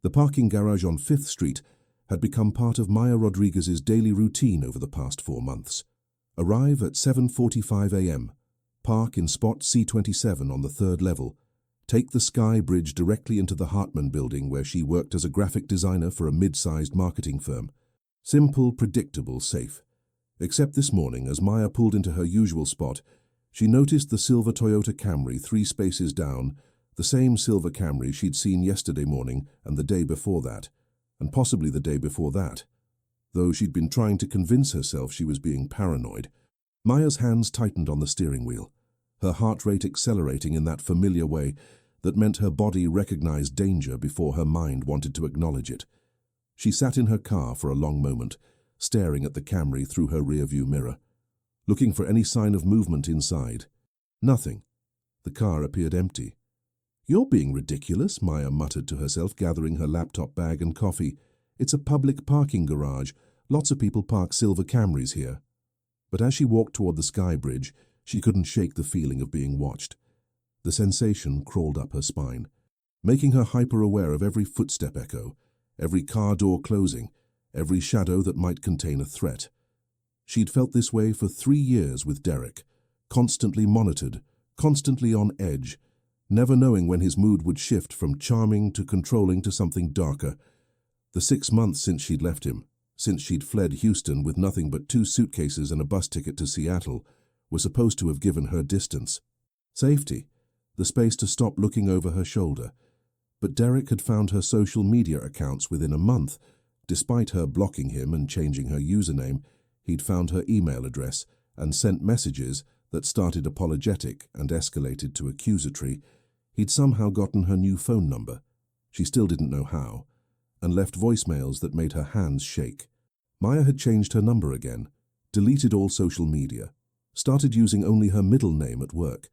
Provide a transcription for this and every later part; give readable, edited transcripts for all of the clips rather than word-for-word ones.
The parking garage on 5th Street had become part of Maya Rodriguez's daily routine over the past 4 months. Arrive at 7:45 a.m., park in spot C27 on the 3rd level, take the Sky Bridge directly into the Hartman building where she worked as a graphic designer for a mid-sized marketing firm. Simple, predictable, safe. Except this morning, as Maya pulled into her usual spot, she noticed the silver Toyota Camry 3 spaces down, the same silver Camry she'd seen yesterday morning and the day before that, and possibly the day before that. Though she'd been trying to convince herself she was being paranoid. Maya's hands tightened on the steering wheel, her heart rate accelerating in that familiar way that meant her body recognized danger before her mind wanted to acknowledge it. She sat in her car for a long moment, staring at the Camry through her rearview mirror, looking for any sign of movement inside. Nothing. The car appeared empty. "You're being ridiculous," Maya muttered to herself, gathering her laptop bag and coffee. "It's a public parking garage. Lots of people park silver Camrys here." But as she walked toward the Sky Bridge, she couldn't shake the feeling of being watched. The sensation crawled up her spine, making her hyper-aware of every footstep echo, every car door closing, every shadow that might contain a threat. She'd felt this way for 3 years with Derek, constantly monitored, constantly on edge, never knowing when his mood would shift from charming to controlling to something darker. The 6 months since she'd left him, since she'd fled Houston with nothing but 2 suitcases and a bus ticket to Seattle, were supposed to have given her distance. Safety, the space to stop looking over her shoulder. But Derek had found her social media accounts within a month. Despite her blocking him and changing her username, he'd found her email address and sent messages that started apologetic and escalated to accusatory. He'd somehow gotten her new phone number. She still didn't know how, and left voicemails that made her hands shake. Maya had changed her number again, deleted all social media, started using only her middle name at work,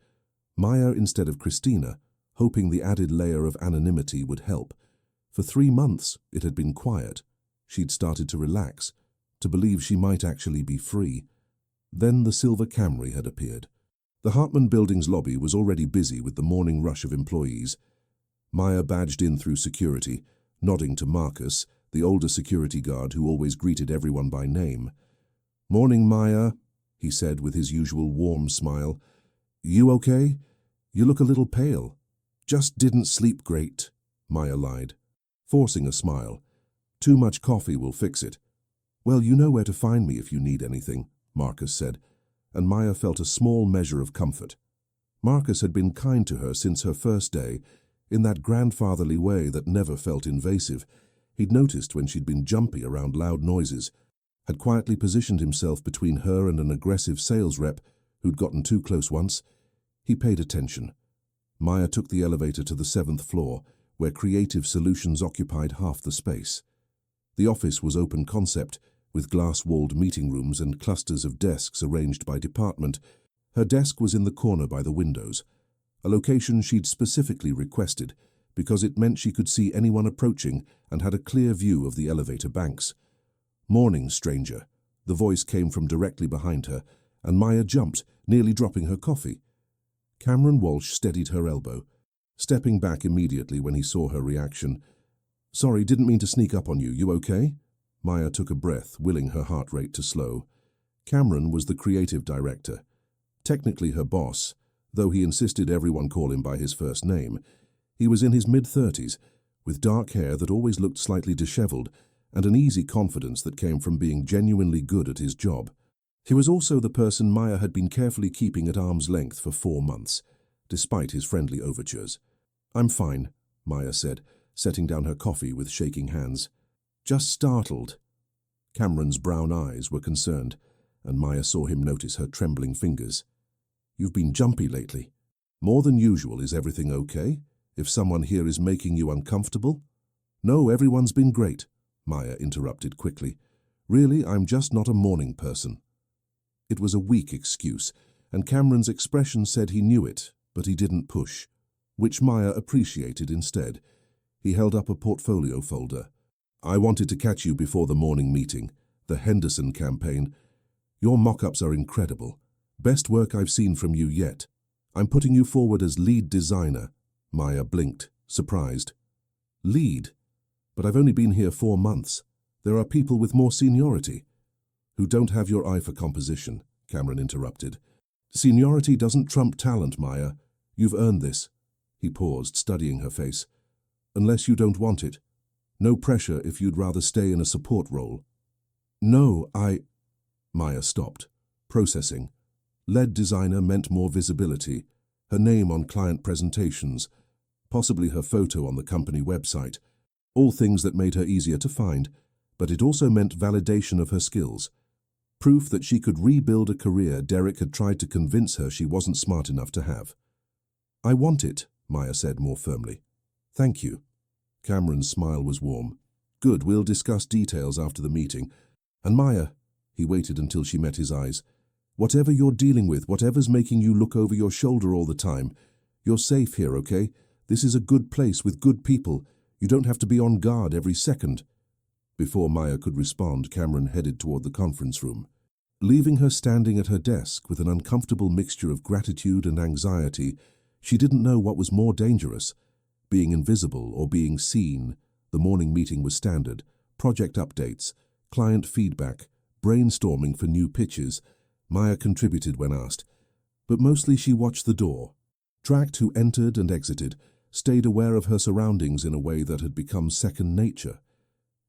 Maya instead of Christina, hoping the added layer of anonymity would help. For 3 months, it had been quiet. She'd started to relax, to believe she might actually be free. Then the silver Camry had appeared. The Hartman building's lobby was already busy with the morning rush of employees. Maya badged in through security, nodding to Marcus, the older security guard who always greeted everyone by name. "Morning, Maya," he said with his usual warm smile. "You okay? You look a little pale." "Just didn't sleep great," Maya lied, forcing a smile. "Too much coffee will fix it." "Well, you know where to find me if you need anything," Marcus said, and Maya felt a small measure of comfort. Marcus had been kind to her since her first day, in that grandfatherly way that never felt invasive. He'd noticed when she'd been jumpy around loud noises, had quietly positioned himself between her and an aggressive sales rep who'd gotten too close once. He paid attention. Maya took the elevator to the 7th floor, where Creative Solutions occupied half the space. The office was open concept, with glass-walled meeting rooms and clusters of desks arranged by department. Her desk was in the corner by the windows, a location she'd specifically requested because it meant she could see anyone approaching and had a clear view of the elevator banks. "Morning, stranger." The voice came from directly behind her, and Maya jumped, nearly dropping her coffee. Cameron Walsh steadied her elbow, stepping back immediately when he saw her reaction. "Sorry, didn't mean to sneak up on you. You okay?" Maya took a breath, willing her heart rate to slow. Cameron was the creative director, technically her boss, though he insisted everyone call him by his first name. He was in his mid-30s, with dark hair that always looked slightly disheveled, and an easy confidence that came from being genuinely good at his job. He was also the person Maya had been carefully keeping at arm's length for 4 months, despite his friendly overtures. "I'm fine," Maya said, setting down her coffee with shaking hands. "Just startled." Cameron's brown eyes were concerned, and Maya saw him notice her trembling fingers. "You've been jumpy lately." "More than usual. Is everything okay? If someone here is making you uncomfortable?" "No, everyone's been great," Maya interrupted quickly. "Really, I'm just not a morning person." It was a weak excuse, and Cameron's expression said he knew it, but he didn't push, which Maya appreciated instead. He held up a portfolio folder. "I wanted to catch you before the morning meeting, the Henderson campaign. Your mock-ups are incredible. Best work I've seen from you yet. I'm putting you forward as lead designer." Maya blinked, surprised. "Lead?" But I've only been here 4 months. There are people with more seniority who don't have your eye for composition, Cameron interrupted. Seniority doesn't trump talent, Maya. You've earned this. He paused, studying her face. Unless you don't want it. No pressure if you'd rather stay in a support role. No, Maya stopped, processing. Lead designer meant more visibility, her name on client presentations, possibly her photo on the company website. All things that made her easier to find, but it also meant validation of her skills. Proof that she could rebuild a career Derek had tried to convince her she wasn't smart enough to have. I want it, Maya said more firmly. Thank you. Cameron's smile was warm. Good, we'll discuss details after the meeting. And Maya, he waited until she met his eyes. Whatever you're dealing with, whatever's making you look over your shoulder all the time, you're safe here, okay? This is a good place with good people. You don't have to be on guard every second. Before Maya could respond, Cameron headed toward the conference room. Leaving her standing at her desk with an uncomfortable mixture of gratitude and anxiety, she didn't know what was more dangerous, being invisible or being seen. The morning meeting was standard, project updates, client feedback, brainstorming for new pitches. Maya contributed when asked, but mostly she watched the door, tracked who entered and exited, stayed aware of her surroundings in a way that had become second nature.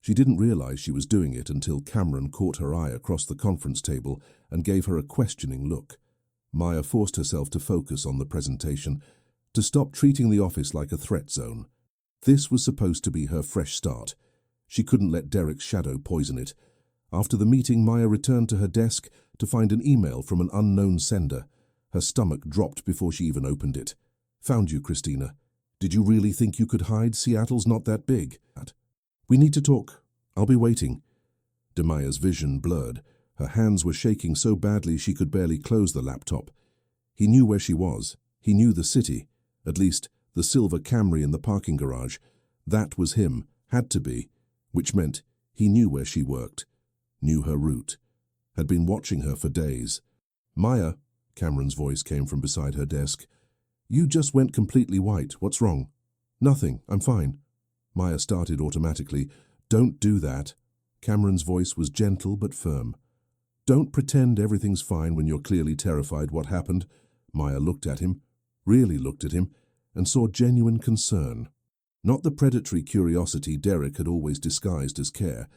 She didn't realize she was doing it until Cameron caught her eye across the conference table and gave her a questioning look. Maya forced herself to focus on the presentation, to stop treating the office like a threat zone. This was supposed to be her fresh start. She couldn't let Derek's shadow poison it. After the meeting, Maya returned to her desk to find an email from an unknown sender. Her stomach dropped before she even opened it. Found you, Christina. Did you really think you could hide? Seattle's not that big. We need to talk. I'll be waiting. Demaya's vision blurred. Her hands were shaking so badly she could barely close the laptop. He knew where she was. He knew the city. At least, the silver Camry in the parking garage. That was him. Had to be. Which meant he knew where she worked. Knew her route. Had been watching her for days. Maya, Cameron's voice came from beside her desk. You just went completely white. What's wrong? Nothing. I'm fine. Maya started automatically. Don't do that. Cameron's voice was gentle but firm. Don't pretend everything's fine when you're clearly terrified. What happened? Maya looked at him, really looked at him, and saw genuine concern. Not the predatory curiosity Derek had always disguised as care.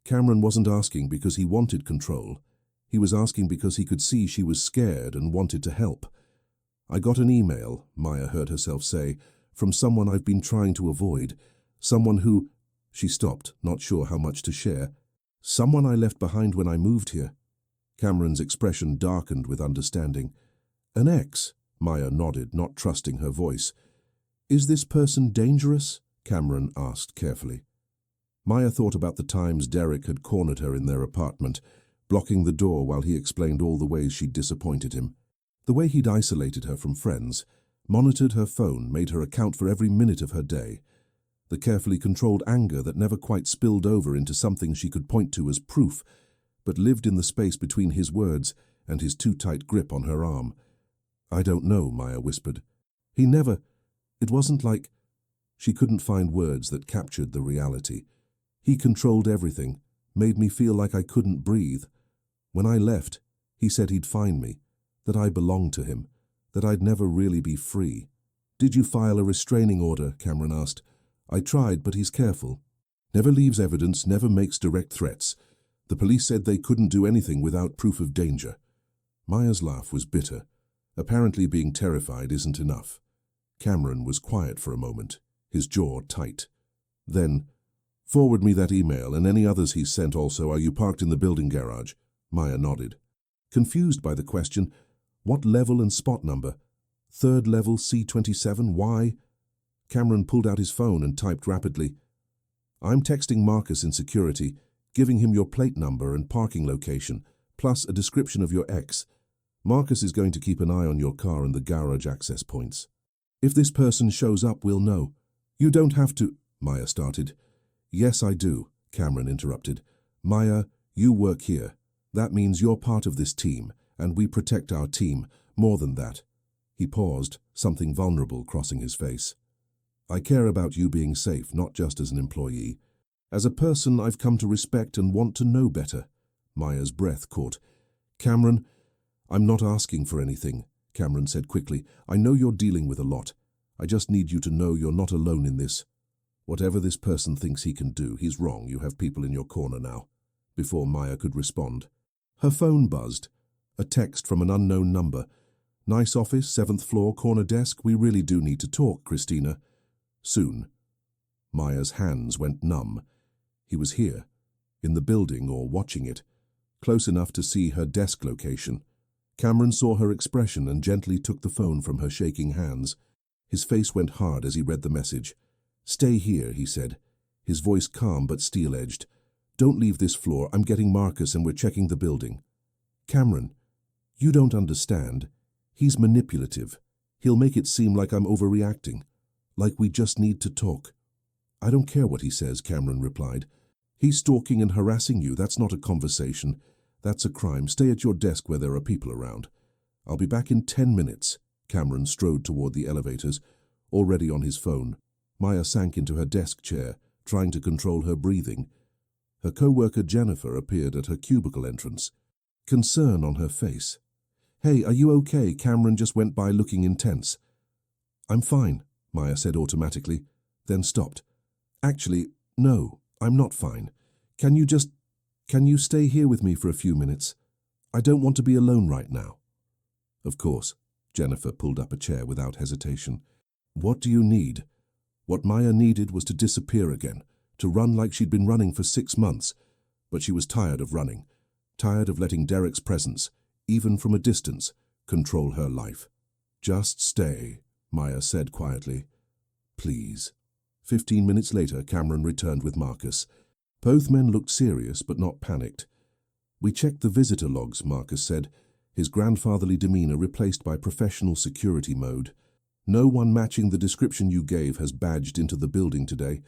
Cameron wasn't asking because he wanted control. He was asking because he could see she was scared and wanted to help. I got an email, Maya heard herself say, from someone I've been trying to avoid. Someone who... She stopped, not sure how much to share. Someone I left behind when I moved here. Cameron's expression darkened with understanding. An ex? Maya nodded, not trusting her voice. Is this person dangerous? Cameron asked carefully. Maya thought about the times Derek had cornered her in their apartment, blocking the door while he explained all the ways she'd disappointed him. The way he'd isolated her from friends, monitored her phone, made her account for every minute of her day. The carefully controlled anger that never quite spilled over into something she could point to as proof, but lived in the space between his words and his too tight grip on her arm. I don't know, Maya whispered. He never... It wasn't like... She couldn't find words that captured the reality. He controlled everything, made me feel like I couldn't breathe. When I left, he said he'd find me, that I belonged to him, that I'd never really be free. Did you file a restraining order? Cameron asked. I tried, but he's careful. Never leaves evidence, never makes direct threats. The police said they couldn't do anything without proof of danger. Maya's laugh was bitter. Apparently being terrified isn't enough. Cameron was quiet for a moment, his jaw tight. Then, forward me that email and any others he's sent also. Are you parked in the building garage? Maya nodded. Confused by the question, what level and spot number? 3rd level C27, why? Cameron pulled out his phone and typed rapidly. I'm texting Marcus in security, giving him your plate number and parking location, plus a description of your ex. Marcus is going to keep an eye on your car and the garage access points. If this person shows up, we'll know. You don't have to... Maya started. Yes, I do, Cameron interrupted. Maya, you work here. That means you're part of this team, and we protect our team. More than that. He paused, something vulnerable crossing his face. I care about you being safe, not just as an employee. As a person, I've come to respect and want to know better. Maya's breath caught. Cameron, I'm not asking for anything, Cameron said quickly. I know you're dealing with a lot. I just need you to know you're not alone in this. Whatever this person thinks he can do, he's wrong. You have people in your corner now. Before Maya could respond, her phone buzzed. A text from an unknown number. Nice office, 7th floor, corner desk. We really do need to talk, Christina. Soon. Maya's hands went numb. He was here, in the building or watching it, close enough to see her desk location. Cameron saw her expression and gently took the phone from her shaking hands. His face went hard as he read the message. Stay here, he said, his voice calm but steel-edged. Don't leave this floor. I'm getting Marcus and we're checking the building. Cameron, you don't understand. He's manipulative. He'll make it seem like I'm overreacting, like we just need to talk. I don't care what he says, Cameron replied. He's stalking and harassing you. That's not a conversation. That's a crime. Stay at your desk where there are people around. I'll be back in 10 minutes. Cameron strode toward the elevators, already on his phone. Maya sank into her desk chair, trying to control her breathing. Her co-worker Jennifer appeared at her cubicle entrance, concern on her face. Hey, are you okay? Cameron just went by looking intense. I'm fine, Maya said automatically, then stopped. Actually, no, I'm not fine. Can you stay here with me for a few minutes? I don't want to be alone right now. Of course. Jennifer pulled up a chair without hesitation. What do you need? What Maya needed was to disappear again, to run like she'd been running for 6 months. But she was tired of running, tired of letting Derek's presence, even from a distance, control her life. Just stay, Maya said quietly. Please. 15 minutes later, Cameron returned with Marcus. Both men looked serious but not panicked. We checked the visitor logs, Marcus said, his grandfatherly demeanor replaced by professional security mode. No one matching the description you gave has badged into the building today.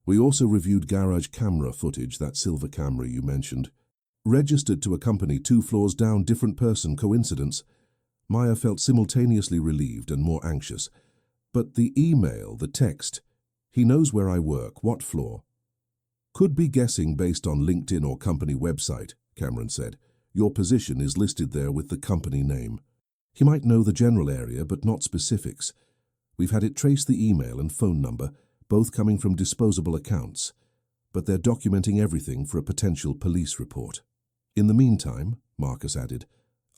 We also reviewed garage camera footage, that silver Camry you mentioned. Registered to a company 2 floors down, different person, coincidence. Maya felt simultaneously relieved and more anxious. But the email, the text, he knows where I work, what floor? Could be guessing based on LinkedIn or company website, Cameron said. Your position is listed there with the company name. He might know the general area, but not specifics. We've had it trace the email and phone number, both coming from disposable accounts. But they're documenting everything for a potential police report. In the meantime, Marcus added,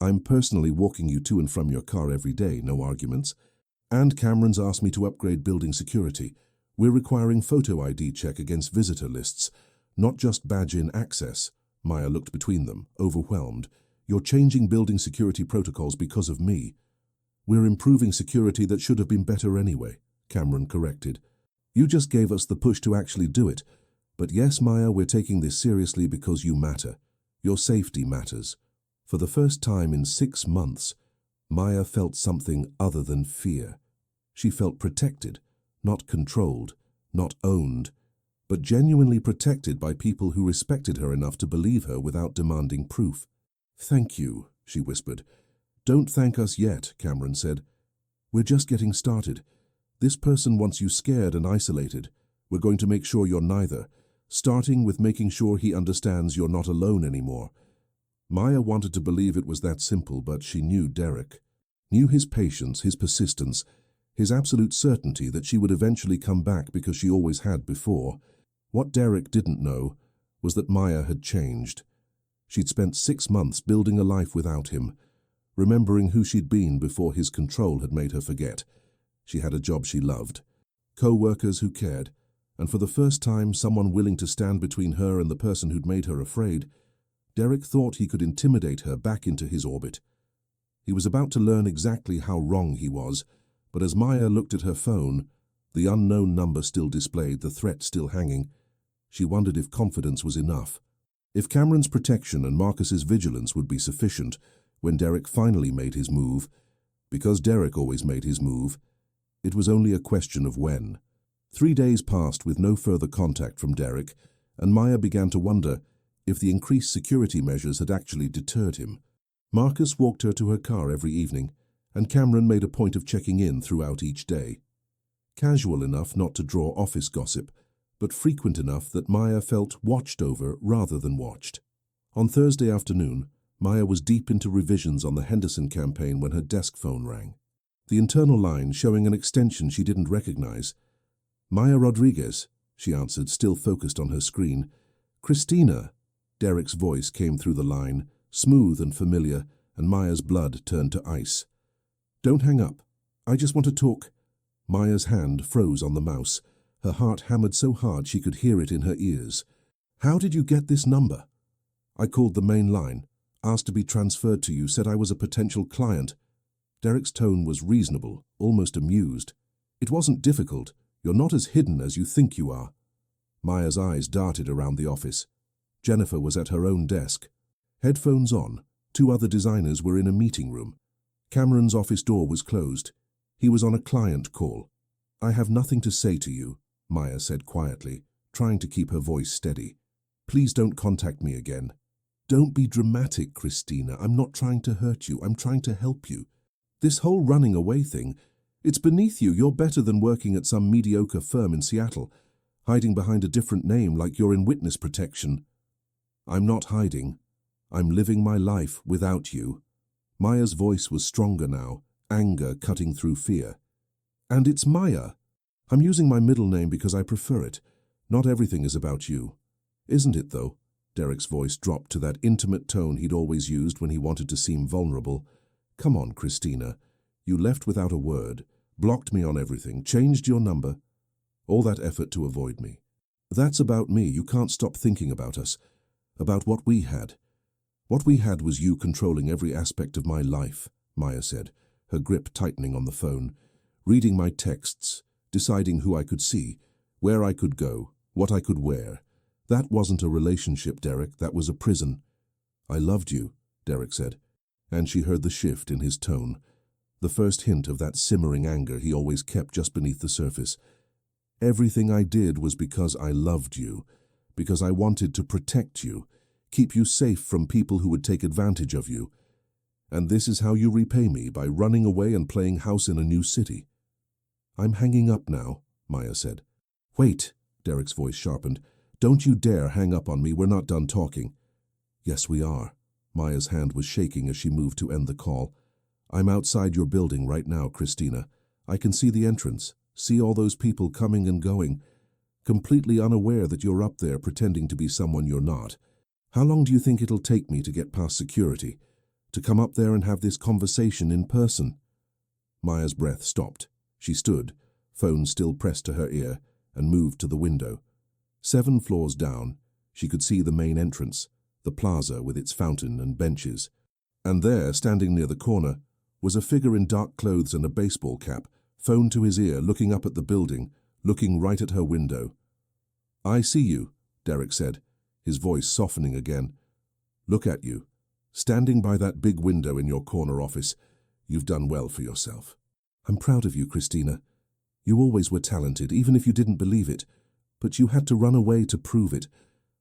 I'm personally walking you to and from your car every day, no arguments. And Cameron's asked me to upgrade building security. We're requiring photo ID check against visitor lists, not just badge-in access. Maya looked between them, overwhelmed. You're changing building security protocols because of me. We're improving security that should have been better anyway, Cameron corrected. You just gave us the push to actually do it. But yes, Maya, we're taking this seriously because you matter. Your safety matters. For the first time in 6 months, Maya felt something other than fear. She felt protected, not controlled, not owned, but genuinely protected by people who respected her enough to believe her without demanding proof. Thank you, she whispered. Don't thank us yet, Cameron said. We're just getting started. This person wants you scared and isolated. We're going to make sure you're neither, starting with making sure he understands you're not alone anymore. Maya wanted to believe it was that simple, but she knew Derek. Knew his patience, his persistence, his absolute certainty that she would eventually come back because she always had before. What Derek didn't know was that Maya had changed. She'd spent 6 months building a life without him, remembering who she'd been before his control had made her forget. She had a job she loved, co-workers who cared, and for the first time someone willing to stand between her and the person who'd made her afraid. Derek thought he could intimidate her back into his orbit. He was about to learn exactly how wrong he was, but as Maya looked at her phone, the unknown number still displayed, the threat still hanging, she wondered if confidence was enough. If Cameron's protection and Marcus's vigilance would be sufficient when Derek finally made his move. Because Derek always made his move, it was only a question of when. 3 days passed with no further contact from Derek, and Maya began to wonder if the increased security measures had actually deterred him. Marcus walked her to her car every evening, and Cameron made a point of checking in throughout each day. Casual enough not to draw office gossip, but frequent enough that Maya felt watched over rather than watched. On Thursday afternoon, Maya was deep into revisions on the Henderson campaign when her desk phone rang. The internal line showing an extension she didn't recognize. "Maya Rodriguez," she answered, still focused on her screen. "Christina." Derek's voice came through the line, smooth and familiar, and Maya's blood turned to ice. "Don't hang up. I just want to talk." Maya's hand froze on the mouse. Her heart hammered so hard she could hear it in her ears. "How did you get this number?" "I called the main line, asked to be transferred to you, said I was a potential client." Derek's tone was reasonable, almost amused. "It wasn't difficult. You're not as hidden as you think you are." Maya's eyes darted around the office. Jennifer was at her own desk. Headphones on, 2 other designers were in a meeting room. Cameron's office door was closed. He was on a client call. "I have nothing to say to you," Maya said quietly, trying to keep her voice steady. "Please don't contact me again." "Don't be dramatic, Christina. I'm not trying to hurt you. I'm trying to help you. This whole running away thing, it's beneath you. You're better than working at some mediocre firm in Seattle, hiding behind a different name like you're in witness protection." "I'm not hiding. I'm living my life without you." Maya's voice was stronger now, anger cutting through fear. "And it's Maya. I'm using my middle name because I prefer it. Not everything is about you." "Isn't it, though?" Derek's voice dropped to that intimate tone he'd always used when he wanted to seem vulnerable. "Come on, Christina. You left without a word, blocked me on everything, changed your number. All that effort to avoid me. That's about me. You can't stop thinking about us, about what we had." "What we had was you controlling every aspect of my life," Maya said, her grip tightening on the phone. "Reading my texts, deciding who I could see, where I could go, what I could wear. That wasn't a relationship, Derek. That was a prison." "I loved you," Derek said, and she heard the shift in his tone, the first hint of that simmering anger he always kept just beneath the surface. "Everything I did was because I loved you, because I wanted to protect you, keep you safe from people who would take advantage of you. And this is how you repay me, by running away and playing house in a new city." "I'm hanging up now," Maya said. "Wait," Derek's voice sharpened. "Don't you dare hang up on me. We're not done talking." "Yes, we are." Maya's hand was shaking as she moved to end the call. "I'm outside your building right now, Christina. I can see the entrance, see all those people coming and going, completely unaware that you're up there pretending to be someone you're not. How long do you think it'll take me to get past security, to come up there and have this conversation in person?" Maya's breath stopped. She stood, phone still pressed to her ear, and moved to the window. 7 floors down, she could see the main entrance, the plaza with its fountain and benches. And there, standing near the corner, was a figure in dark clothes and a baseball cap, phone to his ear, looking up at the building, looking right at her window. "I see you," Derek said, his voice softening again. "Look at you, standing by that big window in your corner office. You've done well for yourself." "I'm proud of you, Christina. You always were talented, even if you didn't believe it. But you had to run away to prove it.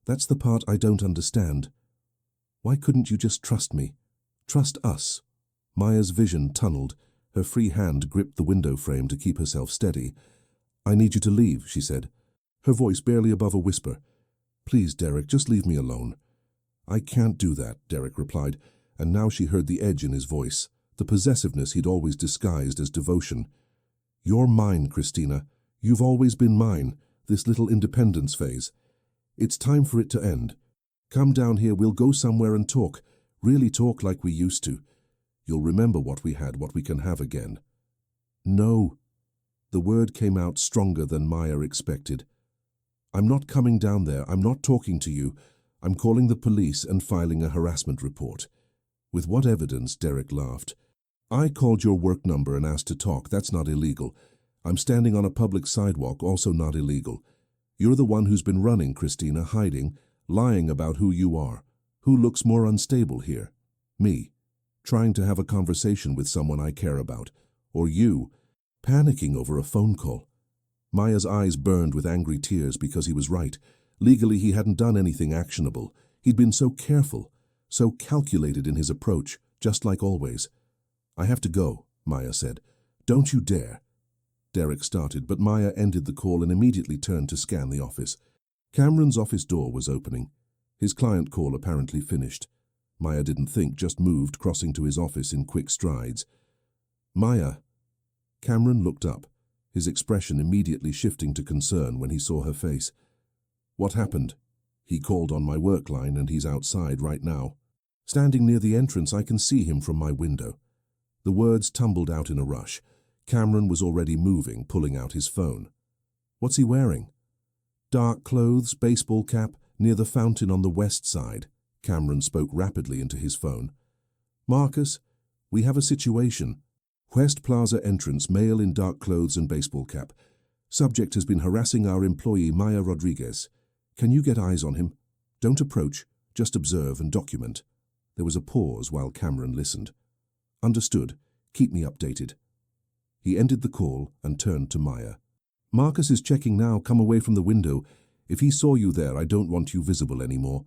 That's the part I don't understand. Why couldn't you just trust me? Trust us?" Maya's vision tunneled. Her free hand gripped the window frame to keep herself steady. "I need you to leave," she said, her voice barely above a whisper. "Please, Derek, just leave me alone." "I can't do that," Derek replied, and now she heard the edge in his voice, the possessiveness he'd always disguised as devotion. "You're mine, Christina. You've always been mine, this little independence phase. It's time for it to end. Come down here, we'll go somewhere and talk, really talk like we used to. You'll remember what we had, what we can have again." "No." The word came out stronger than Maya expected. "I'm not coming down there. I'm not talking to you. I'm calling the police and filing a harassment report." "With what evidence?" Derek laughed. "I called your work number and asked to talk. That's not illegal. I'm standing on a public sidewalk, also not illegal. You're the one who's been running, Christina, hiding, lying about who you are. Who looks more unstable here? Me, trying to have a conversation with someone I care about, or you, panicking over a phone call." Maya's eyes burned with angry tears because he was right. Legally, he hadn't done anything actionable. He'd been so careful, so calculated in his approach, just like always. "I have to go," Maya said. "Don't you dare." Derek started, but Maya ended the call and immediately turned to scan the office. Cameron's office door was opening. His client call apparently finished. Maya didn't think, just moved, crossing to his office in quick strides. "Maya." Cameron looked up, his expression immediately shifting to concern when he saw her face. "What happened?" "He called on my work line and he's outside right now. Standing near the entrance, I can see him from my window." The words tumbled out in a rush. Cameron was already moving, pulling out his phone. "What's he wearing?" "Dark clothes, baseball cap, near the fountain on the west side." Cameron spoke rapidly into his phone. "Marcus, we have a situation. West Plaza entrance, male in dark clothes and baseball cap. Subject has been harassing our employee Maya Rodriguez. Can you get eyes on him? Don't approach, just observe and document." There was a pause while Cameron listened. "Understood. Keep me updated." He ended the call and turned to Maya. "Marcus is checking now. Come away from the window. If he saw you there, I don't want you visible anymore."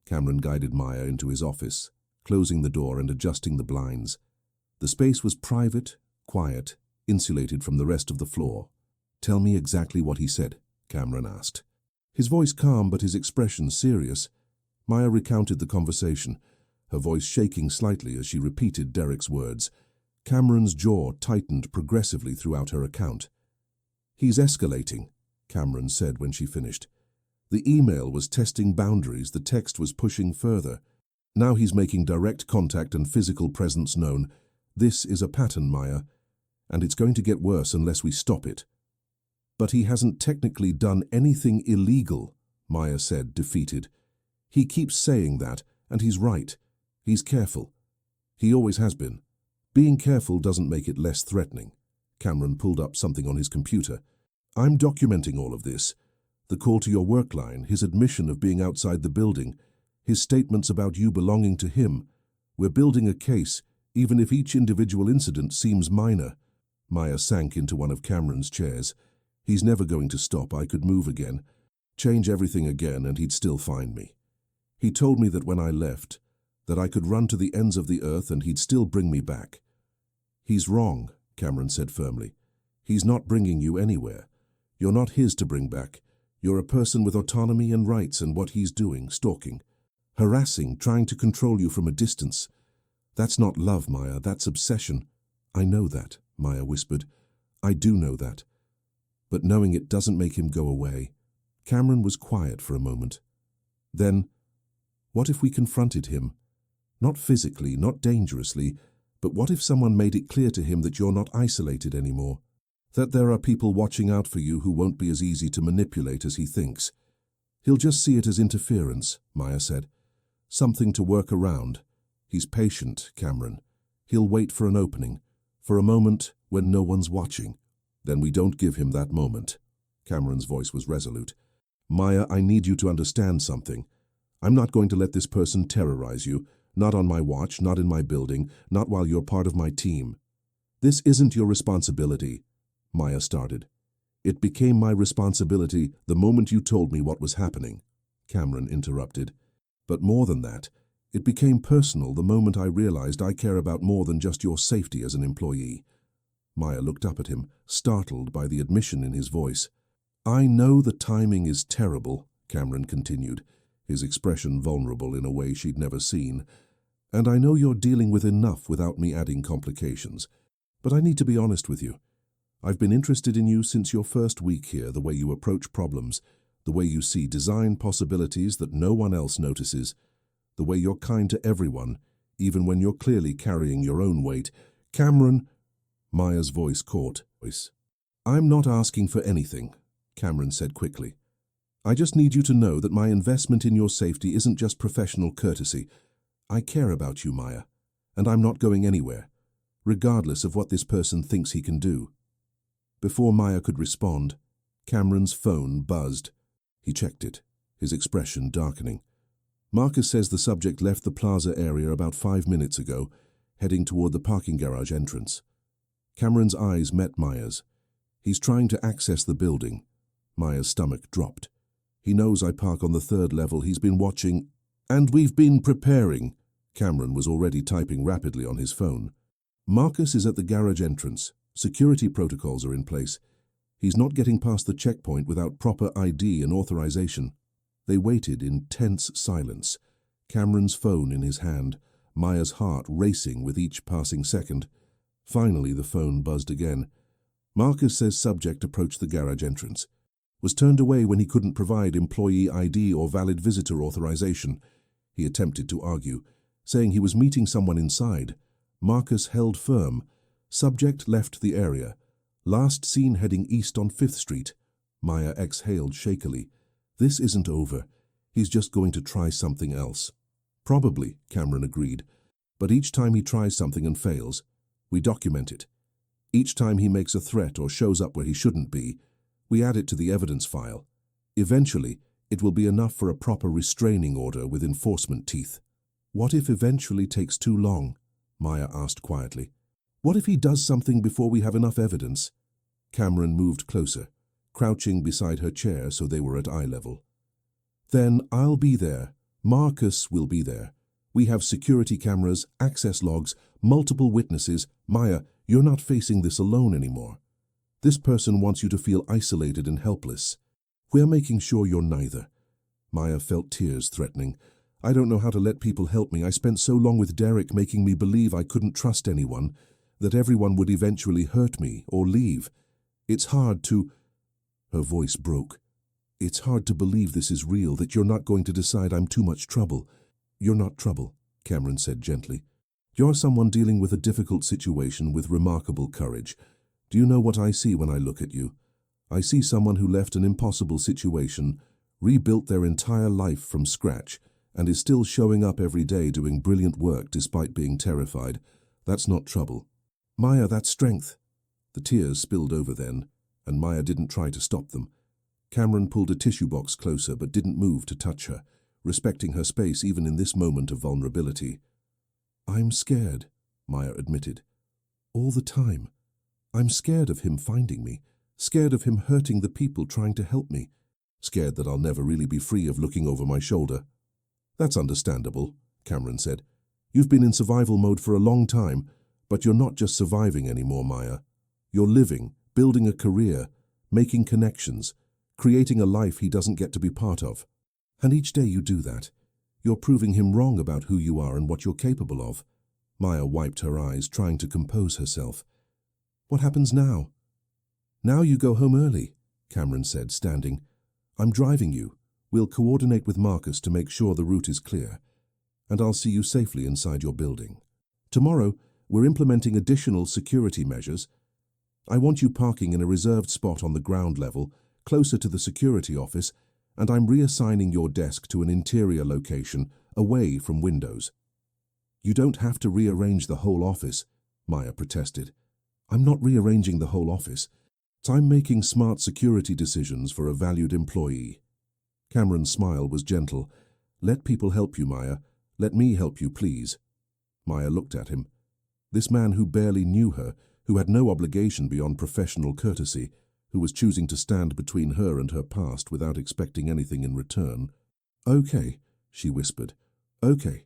Cameron guided Maya into his office, closing the door and adjusting the blinds. The space was private, quiet, insulated from the rest of the floor. "Tell me exactly what he said," Cameron asked. His voice calm but his expression serious. Maya recounted the conversation, her voice shaking slightly as she repeated Derek's words. Cameron's jaw tightened progressively throughout her account. "He's escalating," Cameron said when she finished. "The email was testing boundaries, the text was pushing further. Now he's making direct contact and physical presence known. This is a pattern, Maya, and it's going to get worse unless we stop it." "But he hasn't technically done anything illegal," Maya said, defeated. "He keeps saying that, and he's right. He's careful. He always has been. Being careful doesn't make it less threatening." Cameron pulled up something on his computer. "I'm documenting all of this. The call to your work line, his admission of being outside the building, his statements about you belonging to him. We're building a case, even if each individual incident seems minor." Maya sank into one of Cameron's chairs. "He's never going to stop. I could move again, change everything again, and he'd still find me. He told me that when I left, that I could run to the ends of the earth and he'd still bring me back." "He's wrong," Cameron said firmly. "He's not bringing you anywhere. You're not his to bring back. You're a person with autonomy and rights, and what he's doing, stalking, harassing, trying to control you from a distance. That's not love, Maya, that's obsession." "I know that," Maya whispered. "I do know that. But knowing it doesn't make him go away." Cameron was quiet for a moment. Then, "What if we confronted him? Not physically, not dangerously, but what if someone made it clear to him that you're not isolated anymore? That there are people watching out for you who won't be as easy to manipulate as he thinks. He'll just see it as interference," Maya said. "Something to work around. He's patient, Cameron. He'll wait for an opening, for a moment when no one's watching. Then we don't give him that moment." Cameron's voice was resolute. "Maya, I need you to understand something. I'm not going to let this person terrorize you. Not on my watch, not in my building, not while you're part of my team." "This isn't your responsibility," Maya started. "It became my responsibility the moment you told me what was happening," Cameron interrupted. "But more than that, it became personal the moment I realized I care about more than just your safety as an employee." Maya looked up at him, startled by the admission in his voice. "I know the timing is terrible," Cameron continued, his expression vulnerable in a way she'd never seen. "And I know you're dealing with enough without me adding complications. But I need to be honest with you. I've been interested in you since your first week here, the way you approach problems, the way you see design possibilities that no one else notices, the way you're kind to everyone, even when you're clearly carrying your own weight." "Cameron," Maya's voice caught. "I'm not asking for anything," Cameron said quickly. "I just need you to know that my investment in your safety isn't just professional courtesy. I care about you, Maya, and I'm not going anywhere, regardless of what this person thinks he can do." Before Maya could respond, Cameron's phone buzzed. He checked it, his expression darkening. "Marcus says the subject left the plaza area about 5 minutes ago, heading toward the parking garage entrance." Cameron's eyes met Maya's. "He's trying to access the building." Maya's stomach dropped. "He knows I park on the 3rd level. He's been watching, and we've been preparing." Cameron was already typing rapidly on his phone. "Marcus is at the garage entrance," Security protocols are in place. He's not getting past the checkpoint without proper ID and authorization. They waited in tense silence, Cameron's phone in his hand, Maya's heart racing with each passing second. Finally, the phone buzzed again. Marcus says subject approached the garage entrance. Was turned away when he couldn't provide employee ID or valid visitor authorization. He attempted to argue, saying he was meeting someone inside. Marcus held firm. Subject left the area. Last seen heading east on 5th Street. Maya exhaled shakily. This isn't over. He's just going to try something else. Probably, Cameron agreed. But each time he tries something and fails, we document it. Each time he makes a threat or shows up where he shouldn't be, we add it to the evidence file. Eventually, it will be enough for a proper restraining order with enforcement teeth. What if eventually takes too long? Maya asked quietly. What if he does something before we have enough evidence? Cameron moved closer, crouching beside her chair so they were at eye level. Then I'll be there. Marcus will be there. We have security cameras, access logs, multiple witnesses. Maya, you're not facing this alone anymore. This person wants you to feel isolated and helpless. We're making sure you're neither. Maya felt tears threatening. I don't know how to let people help me. I spent so long with Derek making me believe I couldn't trust anyone, that everyone would eventually hurt me or leave. It's hard to... Her voice broke. It's hard to believe this is real, that you're not going to decide I'm too much trouble. You're not trouble, Cameron said gently. You're someone dealing with a difficult situation with remarkable courage. Do you know what I see when I look at you? I see someone who left an impossible situation, rebuilt their entire life from scratch, and is still showing up every day doing brilliant work despite being terrified. That's not trouble. Maya, that's strength. The tears spilled over then, and Maya didn't try to stop them. Cameron pulled a tissue box closer but didn't move to touch her, respecting her space even in this moment of vulnerability. I'm scared, Maya admitted. All the time. I'm scared of him finding me, scared of him hurting the people trying to help me, scared that I'll never really be free of looking over my shoulder. That's understandable, Cameron said. You've been in survival mode for a long time, but you're not just surviving anymore, Maya. You're living, building a career, making connections, creating a life he doesn't get to be part of. And each day you do that, you're proving him wrong about who you are and what you're capable of. Maya wiped her eyes, trying to compose herself. What happens now? Now you go home early, Cameron said, standing. I'm driving you. We'll coordinate with Marcus to make sure the route is clear, and I'll see you safely inside your building. Tomorrow, we're implementing additional security measures. I want you parking in a reserved spot on the ground level, closer to the security office, and I'm reassigning your desk to an interior location, away from windows. You don't have to rearrange the whole office, Maya protested. I'm not rearranging the whole office. I'm making smart security decisions for a valued employee. Cameron's smile was gentle. Let people help you, Maya. Let me help you, please. Maya looked at him. This man who barely knew her, who had no obligation beyond professional courtesy, who was choosing to stand between her and her past without expecting anything in return. Okay, she whispered. Okay.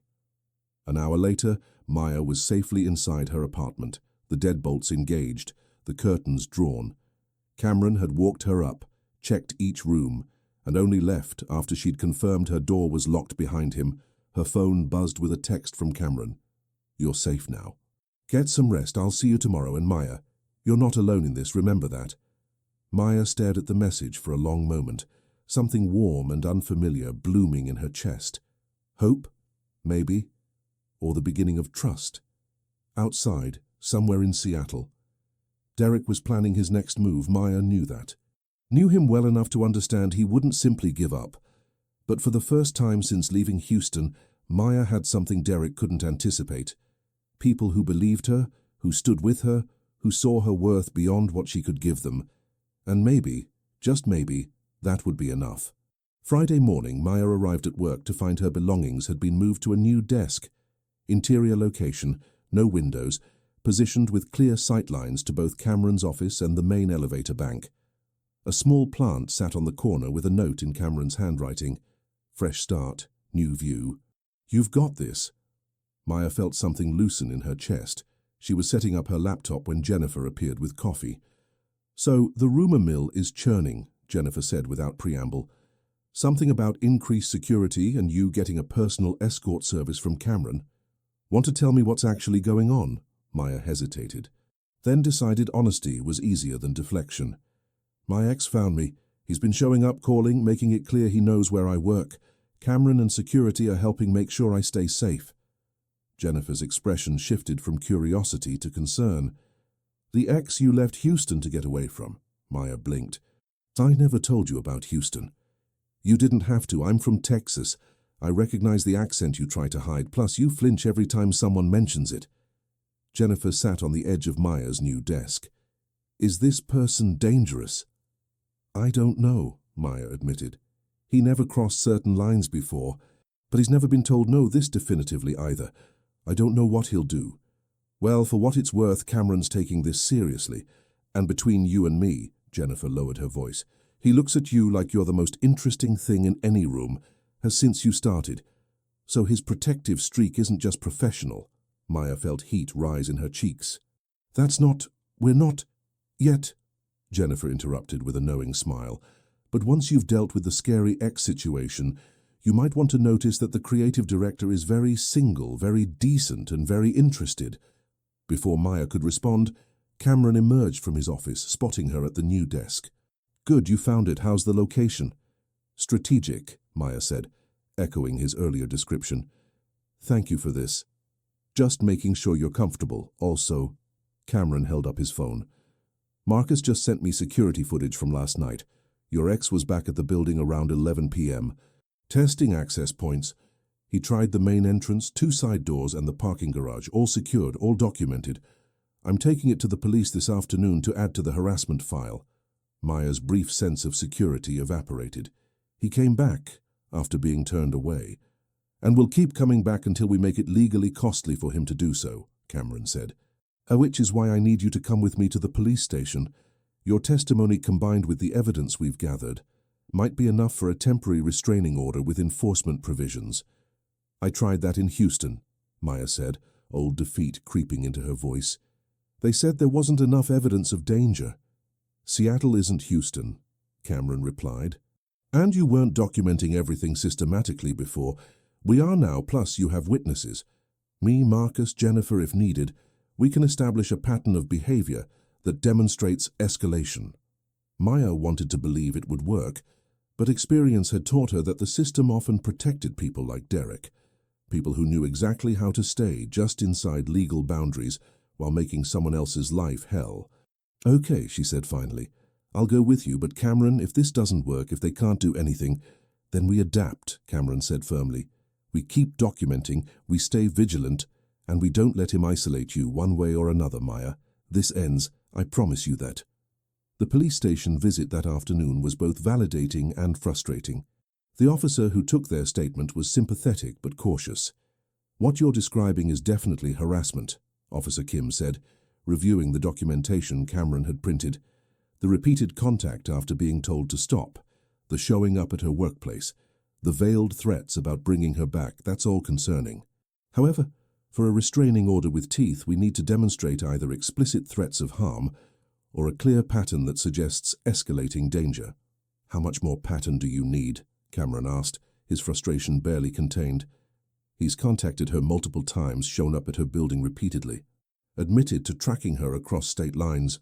An hour later, Maya was safely inside her apartment, the deadbolts engaged, the curtains drawn. Cameron had walked her up, checked each room, and only left after she'd confirmed her door was locked behind him. Her phone buzzed with a text from Cameron. You're safe now. Get some rest. I'll see you tomorrow. And Maya, you're not alone in this, remember that. Maya stared at the message for a long moment, something warm and unfamiliar blooming in her chest. Hope? Maybe? Or the beginning of trust? Outside, somewhere in Seattle. Derek was planning his next move. Maya knew that. Knew him well enough to understand he wouldn't simply give up. But for the first time since leaving Houston, Maya had something Derek couldn't anticipate. People who believed her, who stood with her, who saw her worth beyond what she could give them. And maybe, just maybe, that would be enough. Friday morning, Maya arrived at work to find her belongings had been moved to a new desk. Interior location, no windows, positioned with clear sightlines to both Cameron's office and the main elevator bank. A small plant sat on the corner with a note in Cameron's handwriting. Fresh start, new view. You've got this. Maya felt something loosen in her chest. She was setting up her laptop when Jennifer appeared with coffee. "So, the rumor mill is churning," Jennifer said without preamble. "Something about increased security and you getting a personal escort service from Cameron. Want to tell me what's actually going on?" Maya hesitated, then decided honesty was easier than deflection. "My ex found me. He's been showing up, calling, making it clear he knows where I work. Cameron and security are helping make sure I stay safe." Jennifer's expression shifted from curiosity to concern. "The ex you left Houston to get away from?" Maya blinked. "I never told you about Houston." "You didn't have to. I'm from Texas. I recognize the accent you try to hide, plus you flinch every time someone mentions it." Jennifer sat on the edge of Maya's new desk. "Is this person dangerous?" "I don't know," Maya admitted. "He never crossed certain lines before, but he's never been told no this definitively either. I don't know what he'll do." "Well, for what it's worth, Cameron's taking this seriously. And between you and me," Jennifer lowered her voice, "he looks at you like you're the most interesting thing in any room, has since you started. So his protective streak isn't just professional." Maya felt heat rise in her cheeks. "We're not yet," Jennifer interrupted with a knowing smile. "But once you've dealt with the scary ex situation, you might want to notice that the creative director is very single, very decent, and very interested." Before Maya could respond, Cameron emerged from his office, spotting her at the new desk. "Good, you found it. How's the location?" "Strategic," Maya said, echoing his earlier description. "Thank you for this. Just making sure you're comfortable. Also," Cameron held up his phone, "Marcus just sent me security footage from last night. Your ex was back at the building around 11 p.m. Testing access points. He tried the main entrance, 2 side doors, and the parking garage, all secured, all documented. I'm taking it to the police this afternoon to add to the harassment file." Maya's brief sense of security evaporated. "He came back after being turned away. And will keep coming back until we make it legally costly for him to do so," Cameron said. "Which is why I need you to come with me to the police station. Your testimony combined with the evidence we've gathered might be enough for a temporary restraining order with enforcement provisions." "I tried that in Houston," Maya said, old defeat creeping into her voice. "They said there wasn't enough evidence of danger." "Seattle isn't Houston," Cameron replied. "And you weren't documenting everything systematically before. We are now, plus you have witnesses. Me, Marcus, Jennifer, if needed. We can establish a pattern of behavior that demonstrates escalation." Maya wanted to believe it would work, but experience had taught her that the system often protected people like Derek, people who knew exactly how to stay just inside legal boundaries while making someone else's life hell. "Okay," she said finally. "I'll go with you, but Cameron, if this doesn't work, if they can't do anything, then we adapt," Cameron said firmly. "We keep documenting, we stay vigilant, and we don't let him isolate you one way or another, Maya. This ends, I promise you that." The police station visit that afternoon was both validating and frustrating. The officer who took their statement was sympathetic but cautious. "What you're describing is definitely harassment," Officer Kim said, reviewing the documentation Cameron had printed. "The repeated contact after being told to stop, the showing up at her workplace, the veiled threats about bringing her back, that's all concerning. However, for a restraining order with teeth, we need to demonstrate either explicit threats of harm or a clear pattern that suggests escalating danger." "How much more pattern do you need?" Cameron asked, his frustration barely contained. He's contacted her multiple times, shown up at her building repeatedly, admitted to tracking her across state lines.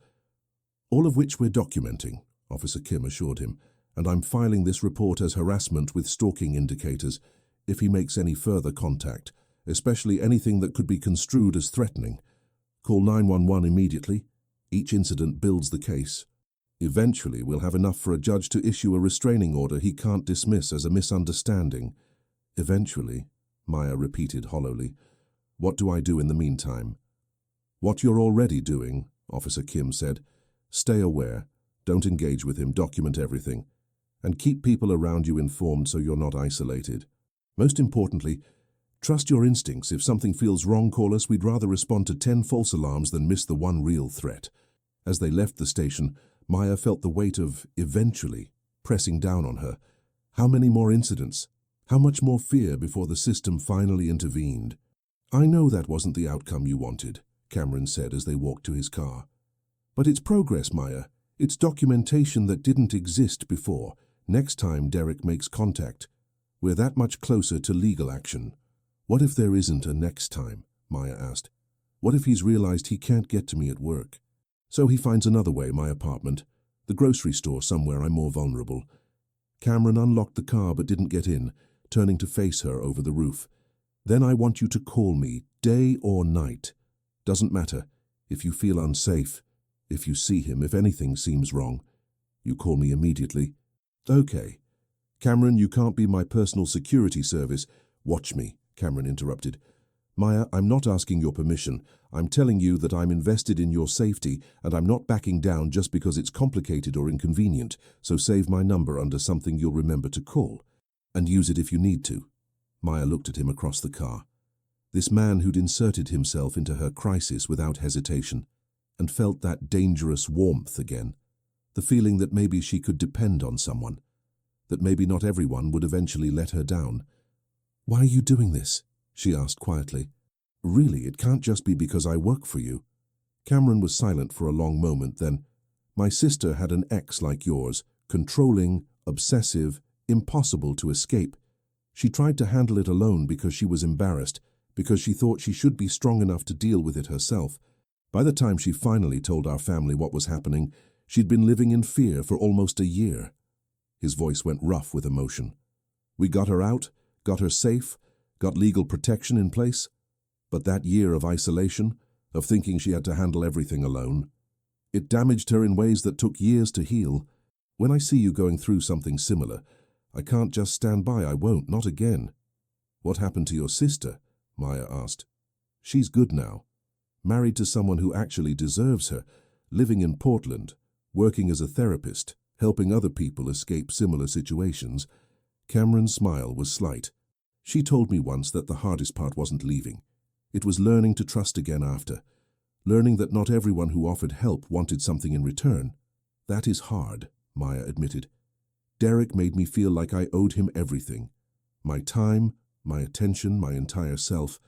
"All of which we're documenting," Officer Kim assured him, "and I'm filing this report as harassment with stalking indicators if he makes any further contact, especially anything that could be construed as threatening. Call 911 immediately. Each incident builds the case. Eventually, we'll have enough for a judge to issue a restraining order he can't dismiss as a misunderstanding." "Eventually," Maya repeated hollowly. "What do I do in the meantime?" "What you're already doing," Officer Kim said. "Stay aware. Don't engage with him. Document everything. And keep people around you informed so you're not isolated. Most importantly, trust your instincts. If something feels wrong, call us. We'd rather respond to 10 false alarms than miss the one real threat." As they left the station, Maya felt the weight of "eventually" pressing down on her. How many more incidents? How much more fear before the system finally intervened? "I know that wasn't the outcome you wanted," Cameron said as they walked to his car. But it's progress, Maya. It's documentation that didn't exist before. Next time Derek makes contact, we're that much closer to legal action. What if there isn't a next time? Maya asked. What if he's realized he can't get to me at work? So he finds another way, my apartment, the grocery store somewhere I'm more vulnerable. Cameron unlocked the car but didn't get in, turning to face her over the roof. Then I want you to call me, day or night. Doesn't matter. If you feel unsafe, if you see him, if anything seems wrong, you call me immediately. Okay. Cameron, you can't be my personal security service. Watch me, Cameron interrupted. Maya, I'm not asking your permission. I'm telling you that I'm invested in your safety, and I'm not backing down just because it's complicated or inconvenient, so save my number under something you'll remember to call, and use it if you need to. Maya looked at him across the car. This man who'd inserted himself into her crisis without hesitation, and felt that dangerous warmth again, the feeling that maybe she could depend on someone, that maybe not everyone would eventually let her down. Why are you doing this? She asked quietly. Really, it can't just be because I work for you. Cameron was silent for a long moment, then, my sister had an ex like yours, controlling, obsessive, impossible to escape. She tried to handle it alone because she was embarrassed, because she thought she should be strong enough to deal with it herself. By the time she finally told our family what was happening, she'd been living in fear for almost a year. His voice went rough with emotion. We got her out, got her safe, got legal protection in place. But that year of isolation, of thinking she had to handle everything alone, it damaged her in ways that took years to heal. When I see you going through something similar, I can't just stand by. I won't, not again. What happened to your sister? Maya asked. She's good now. Married to someone who actually deserves her, living in Portland, working as a therapist, helping other people escape similar situations. Cameron's smile was slight. She told me once that the hardest part wasn't leaving. It was learning to trust again after. Learning that not everyone who offered help wanted something in return. That is hard, Maya admitted. Derek made me feel like I owed him everything. My time, my attention, my entire self.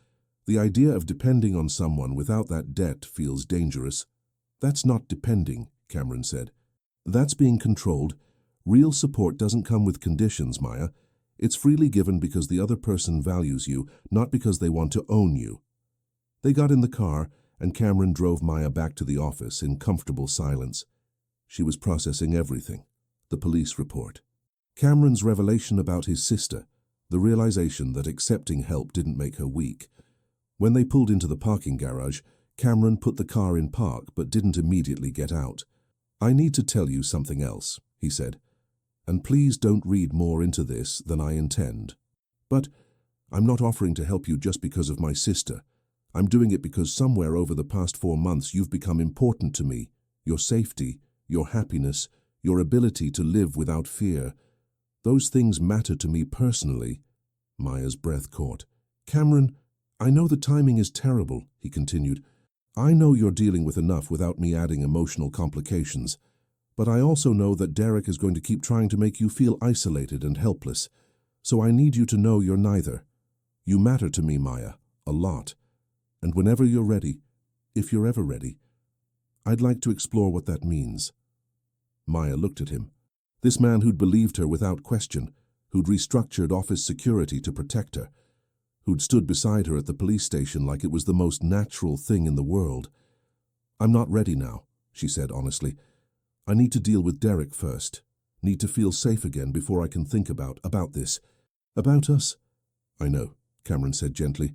The idea of depending on someone without that debt feels dangerous. That's not depending, Cameron said. That's being controlled. Real support doesn't come with conditions, Maya. It's freely given because the other person values you, not because they want to own you. They got in the car, and Cameron drove Maya back to the office in comfortable silence. She was processing everything. The police report. Cameron's revelation about his sister, the realization that accepting help didn't make her weak. When they pulled into the parking garage, Cameron put the car in park but didn't immediately get out. I need to tell you something else, he said. And please don't read more into this than I intend. But I'm not offering to help you just because of my sister. I'm doing it because somewhere over the past 4 months you've become important to me. Your safety, your happiness, your ability to live without fear. Those things matter to me personally. Maya's breath caught. Cameron, I know the timing is terrible, he continued. I know you're dealing with enough without me adding emotional complications. But I also know that Derek is going to keep trying to make you feel isolated and helpless. So I need you to know you're neither. You matter to me, Maya, a lot. And whenever you're ready, if you're ever ready, I'd like to explore what that means. Maya looked at him. This man who'd believed her without question, who'd restructured office security to protect her, who'd stood beside her at the police station like it was the most natural thing in the world. I'm not ready now, she said honestly. I need to deal with Derek first. Need to feel safe again before I can think about this. About us? I know, Cameron said gently.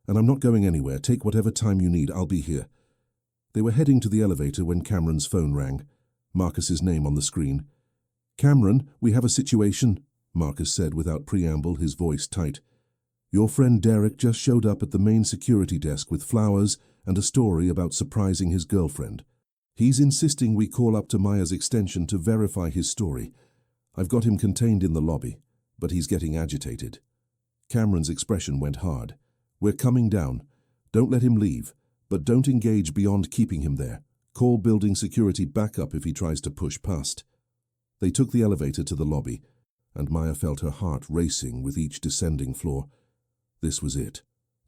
And I'm not going anywhere. Take whatever time you need. I'll be here. They were heading to the elevator when Cameron's phone rang. Marcus's name on the screen. Cameron, we have a situation, Marcus said without preamble, his voice tight. Your friend Derek just showed up at the main security desk with flowers and a story about surprising his girlfriend. He's insisting we call up to Maya's extension to verify his story. I've got him contained in the lobby, but he's getting agitated. Cameron's expression went hard. We're coming down. Don't let him leave, but don't engage beyond keeping him there. Call building security backup if he tries to push past. They took the elevator to the lobby, and Maya felt her heart racing with each descending floor. This was it.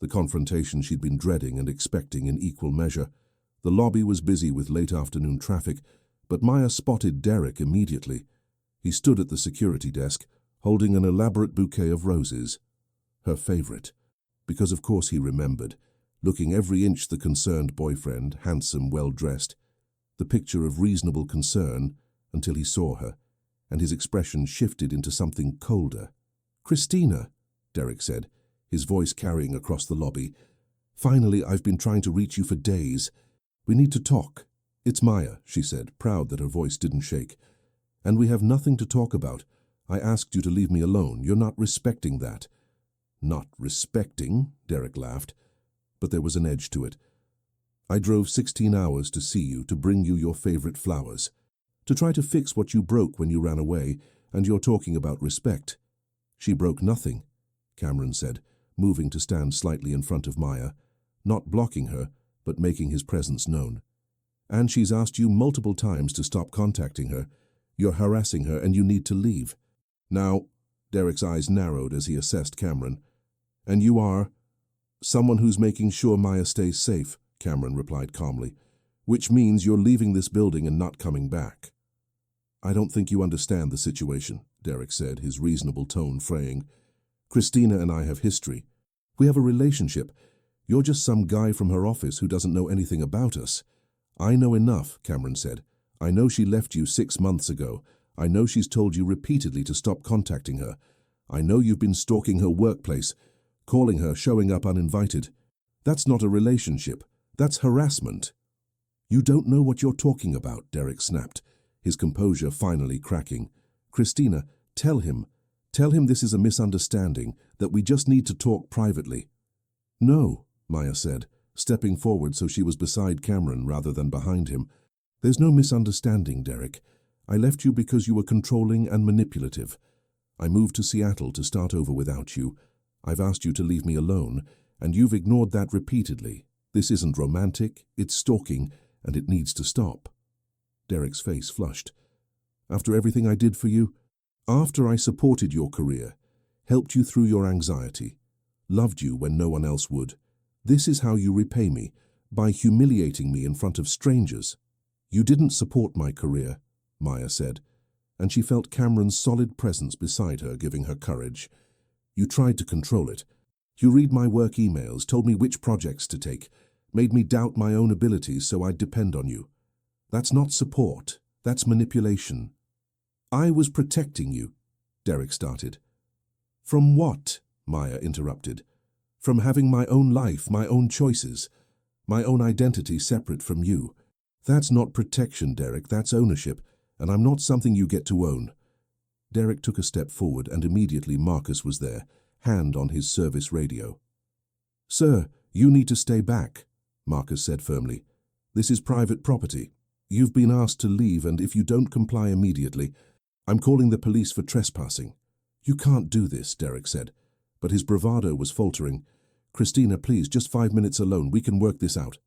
the confrontation she'd been dreading and expecting in equal measure. The lobby was busy with late afternoon traffic, but Maya spotted Derek immediately. He stood at the security desk, holding an elaborate bouquet of roses. Her favorite, because of course he remembered, looking every inch the concerned boyfriend, handsome, well-dressed. The picture of reasonable concern until he saw her, and his expression shifted into something colder. "Christina," Derek said, his voice carrying across the lobby. "Finally, I've been trying to reach you for days. We need to talk." "It's Maya," she said, proud that her voice didn't shake. "And we have nothing to talk about. I asked you to leave me alone. You're not respecting that." "Not respecting?" Derek laughed. But there was an edge to it. "I drove 16 hours to see you, to bring you your favorite flowers, to try to fix what you broke when you ran away, and you're talking about respect." "She broke nothing," Cameron said, moving to stand slightly in front of Maya, not blocking her, but making his presence known. "And she's asked you multiple times to stop contacting her. You're harassing her and you need to leave." "Now," Derek's eyes narrowed as he assessed Cameron. "And you are?" "Someone who's making sure Maya stays safe," Cameron replied calmly. "Which means you're leaving this building and not coming back." "I don't think you understand the situation," Derek said, his reasonable tone fraying. "Christina and I have history. We have a relationship. You're just some guy from her office who doesn't know anything about us." "I know enough," Cameron said. "I know she left you 6 months ago. I know she's told you repeatedly to stop contacting her. I know you've been stalking her workplace, calling her, showing up uninvited. That's not a relationship. That's harassment." "You don't know what you're talking about," Derek snapped, his composure finally cracking. "Christina, tell him this is a misunderstanding, that we just need to talk privately." "No," Maya said, stepping forward so she was beside Cameron rather than behind him. "There's no misunderstanding, Derek. I left you because you were controlling and manipulative. I moved to Seattle to start over without you. I've asked you to leave me alone, and you've ignored that repeatedly. This isn't romantic, it's stalking, and it needs to stop." Derek's face flushed. "After everything I did for you? After I supported your career, helped you through your anxiety, loved you when no one else would. This is how you repay me, by humiliating me in front of strangers." "You didn't support my career," Maya said, and she felt Cameron's solid presence beside her giving her courage. "You tried to control it. You read my work emails, told me which projects to take, made me doubt my own abilities so I'd depend on you. That's not support, that's manipulation." "I was protecting you," Derek started. "From what?" Maya interrupted. "From having my own life, my own choices, my own identity separate from you. That's not protection, Derek, that's ownership, and I'm not something you get to own." Derek took a step forward and immediately Marcus was there, hand on his service radio. "Sir, you need to stay back," Marcus said firmly. "This is private property. You've been asked to leave, and if you don't comply immediately, I'm calling the police for trespassing." "You can't do this," Derek said, but his bravado was faltering. "Christina, please, just 5 minutes alone. We can work this out."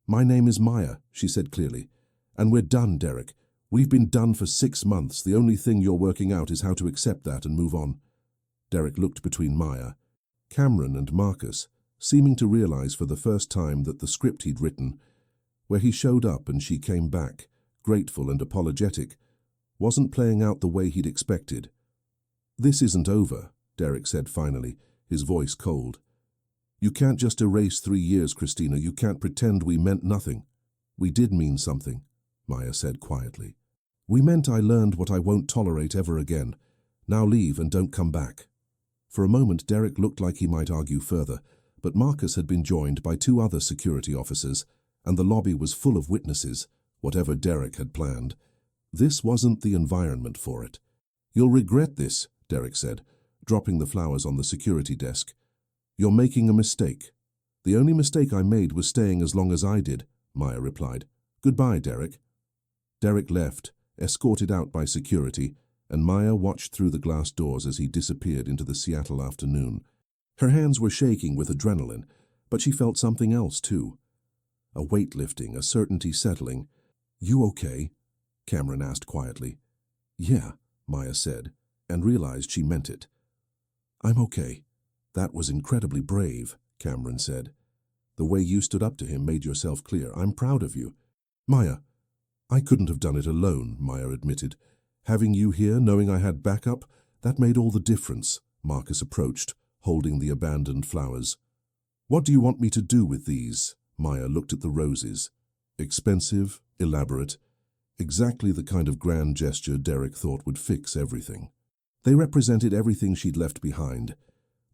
"My name is Maya," she said clearly. "And we're done, Derek. We've been done for 6 months. The only thing you're working out is how to accept that and move on." Derek looked between Maya, Cameron and Marcus, seeming to realize for the first time that the script he'd written, where he showed up and she came back, grateful and apologetic, wasn't playing out the way he'd expected. "This isn't over," Derek said finally, his voice cold. "You can't just erase 3 years, Christina. You can't pretend we meant nothing." "We did mean something," Maya said quietly. "We meant I learned what I won't tolerate ever again. Now leave and don't come back." For a moment, Derek looked like he might argue further, but Marcus had been joined by 2 other security officers, and the lobby was full of witnesses, whatever Derek had planned. This wasn't the environment for it. "You'll regret this," Derek said, dropping the flowers on the security desk. "You're making a mistake." "The only mistake I made was staying as long as I did," Maya replied. "Goodbye, Derek." Derek left, escorted out by security, and Maya watched through the glass doors as he disappeared into the Seattle afternoon. Her hands were shaking with adrenaline, but she felt something else too. A weight lifting, a certainty settling. "You okay?" Cameron asked quietly. "Yeah," Maya said, and realized she meant it. "I'm okay." "That was incredibly brave," Cameron said. "The way you stood up to him made yourself clear. I'm proud of you." "Maya, I couldn't have done it alone," Maya admitted. "Having you here, knowing I had backup, that made all the difference." Marcus approached, holding the abandoned flowers. "What do you want me to do with these?" Maya looked at the roses. Expensive, elaborate, exactly the kind of grand gesture Derek thought would fix everything. They represented everything she'd left behind.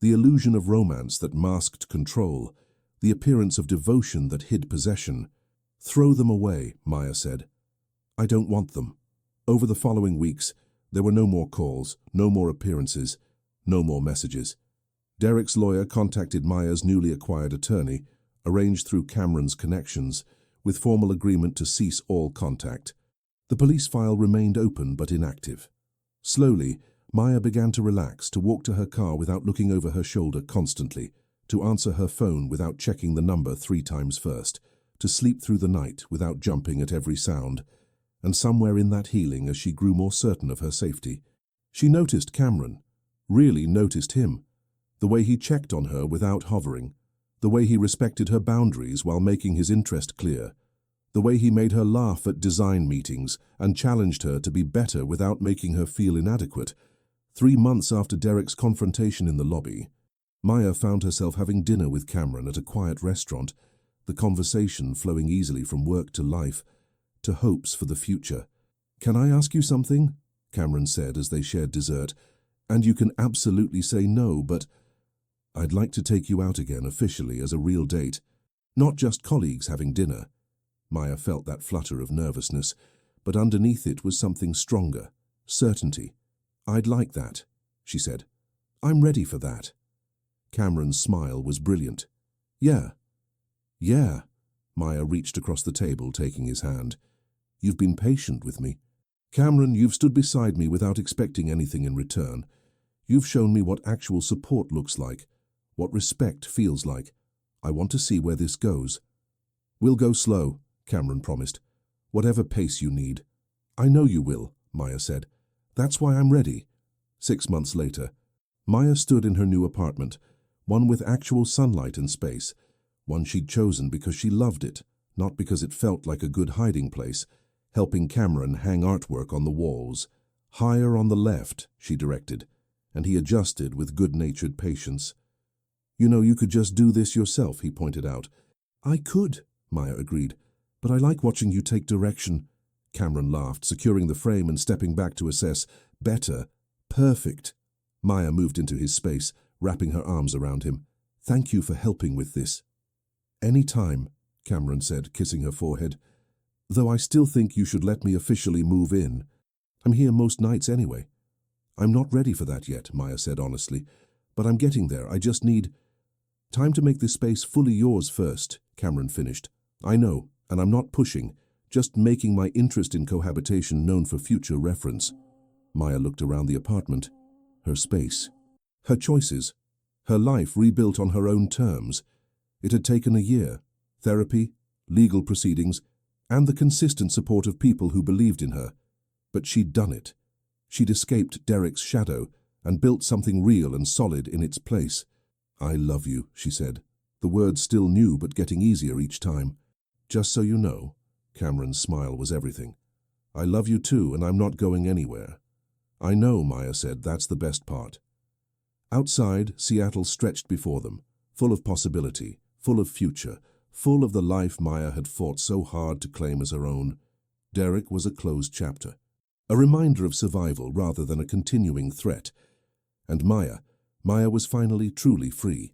The illusion of romance that masked control, the appearance of devotion that hid possession. "Throw them away," Maya said. "I don't want them." Over the following weeks, there were no more calls, no more appearances, no more messages. Derek's lawyer contacted Maya's newly acquired attorney, arranged through Cameron's connections, with formal agreement to cease all contact. The police file remained open but inactive. Slowly, Maya began to relax, to walk to her car without looking over her shoulder constantly, to answer her phone without checking the number 3 times first, to sleep through the night without jumping at every sound. And somewhere in that healing, as she grew more certain of her safety, she noticed Cameron, really noticed him, the way he checked on her without hovering, the way he respected her boundaries while making his interest clear, the way he made her laugh at design meetings and challenged her to be better without making her feel inadequate. 3 months after Derek's confrontation in the lobby, Maya found herself having dinner with Cameron at a quiet restaurant, the conversation flowing easily from work to life, to hopes for the future. "Can I ask you something?" Cameron said as they shared dessert. "And you can absolutely say no, but I'd like to take you out again officially as a real date. Not just colleagues having dinner." Maya felt that flutter of nervousness, but underneath it was something stronger, certainty. "I'd like that," she said. "I'm ready for that." Cameron's smile was brilliant. "Yeah." "Yeah." Maya reached across the table, taking his hand. "You've been patient with me. Cameron, you've stood beside me without expecting anything in return. You've shown me what actual support looks like, what respect feels like. I want to see where this goes." "We'll go slow," Cameron promised. "Whatever pace you need." "I know you will," Maya said. "That's why I'm ready." 6 months later, Maya stood in her new apartment, one with actual sunlight and space, one she'd chosen because she loved it, not because it felt like a good hiding place, helping Cameron hang artwork on the walls. "Higher on the left," she directed, and he adjusted with good-natured patience. "You know, you could just do this yourself," he pointed out. "I could," Maya agreed, "but I like watching you take direction." Cameron laughed, securing the frame and stepping back to assess. "Better. Perfect." Maya moved into his space, wrapping her arms around him. "Thank you for helping with this." "Any time," Cameron said, kissing her forehead. "Though I still think you should let me officially move in. I'm here most nights anyway." "I'm not ready for that yet," Maya said honestly, "but I'm getting there. I just need time to make this space fully yours first," Cameron finished. "I know, and I'm not pushing, just making my interest in cohabitation known for future reference." Maya looked around the apartment, her space, her choices, her life rebuilt on her own terms. It had taken a year, therapy, legal proceedings, and the consistent support of people who believed in her. But she'd done it. She'd escaped Derek's shadow and built something real and solid in its place. "I love you," she said, the words still new but getting easier each time. "Just so you know," Cameron's smile was everything. "I love you too, and I'm not going anywhere." "I know," Maya said, "that's the best part." Outside, Seattle stretched before them, full of possibility, full of future, full of the life Maya had fought so hard to claim as her own. Derek was a closed chapter, a reminder of survival rather than a continuing threat. And Maya was finally truly free.